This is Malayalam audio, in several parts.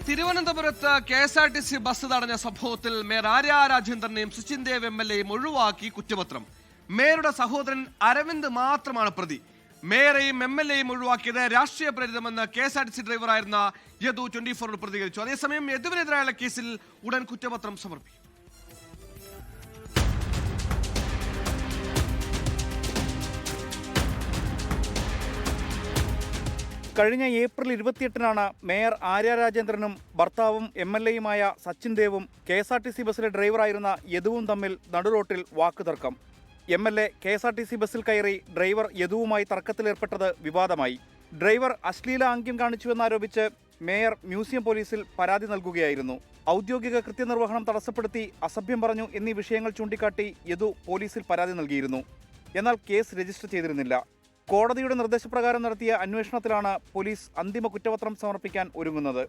തിരുവനന്തപുരത്ത് കെ.എസ്.ആർ.ടി.സി ബസ് തടഞ്ഞ സംഭവത്തിൽ മേയർ ആര്യ രാജേന്ദ്രനെയും സച്ചിൻ ദേവ് എം.എൽ.എയും ഒഴിവാക്കി കുറ്റപത്രം. മേയറുടെ സഹോദരൻ അരവിന്ദ് മാത്രമാണ് പ്രതി. മേയറെയും എം.എൽ.എയും ഒഴിവാക്കിയത് രാഷ്ട്രീയ പ്രേരിതമെന്ന് കെ.എസ്.ആർ.ടി.സി ഡ്രൈവറായിരുന്ന യദു 24 പ്രതികരിച്ചു. അതേസമയം യദുവിനെതിരായുള്ള കേസിൽ ഉടൻ കുറ്റപത്രം സമർപ്പിക്കും. കഴിഞ്ഞ ഏപ്രിൽ 28-നാണ് മേയർ ആര്യ രാജേന്ദ്രനും ഭർത്താവും എം.എൽ.എയുമായ സച്ചിൻ ദേവും കെ.എസ്.ആർ.ടി.സി ബസ്സിലെ ഡ്രൈവറായിരുന്ന യദുവും തമ്മിൽ നടുറോട്ടിൽ വാക്കുതർക്കം. എം.എൽ.എ കെ.എസ്.ആർ.ടി.സി ബസ്സിൽ കയറി ഡ്രൈവർ യദുവുമായി തർക്കത്തിലേർപ്പെട്ടത് വിവാദമായി. ഡ്രൈവർ അശ്ലീല ആംഗ്യം കാണിച്ചുവെന്നാരോപിച്ച് മേയർ മ്യൂസിയം പോലീസിൽ പരാതി നൽകുകയായിരുന്നു. ഔദ്യോഗിക കൃത്യനിർവഹണം തടസ്സപ്പെടുത്തി അസഭ്യം പറഞ്ഞു എന്നീ വിഷയങ്ങൾ ചൂണ്ടിക്കാട്ടി യദു പോലീസിൽ പരാതി നൽകിയിരുന്നു. എന്നാൽ കേസ് രജിസ്റ്റർ ചെയ്തിരുന്നില്ല. കോടതിയുടെ നിർദ്ദേശപ്രകാരം നടത്തിയ അന്വേഷണത്തിലാണ് പോലീസ് അന്തിമ കുറ്റപത്രം സമർപ്പിക്കാൻ ഒരുങ്ങുന്നത്.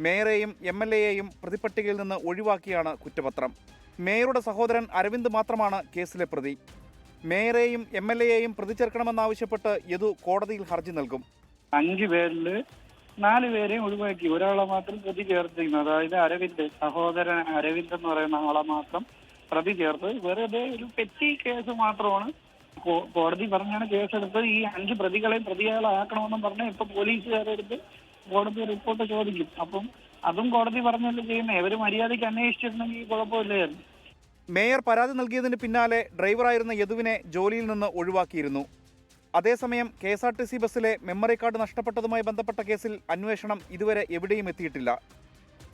മേയറെയും എം.എൽ.എയെയും പ്രതിപട്ടികയിൽ നിന്ന് ഒഴിവാക്കിയാണ് കുറ്റപത്രം. മേയറുടെ സഹോദരൻ അരവിന്ദ് മാത്രമാണ് കേസിലെ പ്രതി. മേയറെയും എം.എൽ.എയെയും പ്രതി ചേർക്കണമെന്നാവശ്യപ്പെട്ട് യദു കോടതിയിൽ ഹർജി നൽകും. 5 പേരിൽ 4 പേരെയും ഒഴിവാക്കി, ഒരാളെ മാത്രം പ്രതി ചേർത്തിരിക്കുന്നു. അതായത് അരവിന്ദ്, സഹോദരൻ അരവിന്ദ് എന്ന് പറയുന്ന ആളെ മാത്രം പ്രതി ചേർത്ത് വെറുതെ ഒരു പെറ്റി കേസ് മാത്രമാണ് കോടതി പറഞ്ഞാണ് കേസെടുത്തത്. ഈ 5 പ്രതികളെയും പ്രതികളാക്കണമെന്നും പറഞ്ഞ് ഇപ്പൊ പോലീസുകാരെടുത്ത് കോടതി റിപ്പോർട്ട് ചോദിക്കും. അപ്പം അതും കോടതി പറഞ്ഞല്ലേ ചെയ്യുന്നത്. ഇവര് മര്യാദയ്ക്ക് അന്വേഷിച്ചിരുന്നെങ്കിൽ കുഴപ്പമില്ലായിരുന്നു. മേയർ പരാതി നൽകിയതിന് പിന്നാലെ ഡ്രൈവറായിരുന്ന യദുവിനെ ജോലിയിൽ നിന്ന് ഒഴിവാക്കിയിരുന്നു. അതേസമയം കെ.എസ്.ആർ.ടി.സി ബസ്സിലെ മെമ്മറി കാർഡ് നഷ്ടപ്പെട്ടതുമായി ബന്ധപ്പെട്ട കേസിൽ അന്വേഷണം ഇതുവരെ എവിടെയും എത്തിയിട്ടില്ല.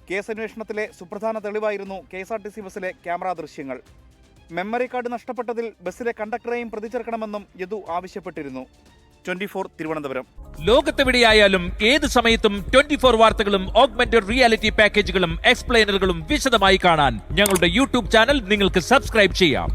കേസ് അന്വേഷണത്തിലെ സുപ്രധാന തെളിവായിരുന്നു കെ.എസ്.ആർ.ടി.സി ബസ്സിലെ ക്യാമറ ദൃശ്യങ്ങൾ. മെമ്മറി കാർഡ് നഷ്ടപ്പെട്ടതിൽ ബസ്സിലെ കണ്ടക്ടറെയും പ്രതി ചേർക്കണമെന്നും യദു ആവശ്യപ്പെട്ടിരുന്നു. 24 തിരുവനന്തപുരം. ലോകത്തെവിടെയായാലും ഏത് സമയത്തും 24 വാർത്തകളും ഓഗ്മെന്റഡ് റിയാലിറ്റി പാക്കേജുകളും എക്സ്പ്ലെയിനറുകളും വിശദമായി കാണാൻ ഞങ്ങളുടെ യൂട്യൂബ് ചാനൽ നിങ്ങൾക്ക് സബ്സ്ക്രൈബ് ചെയ്യാം.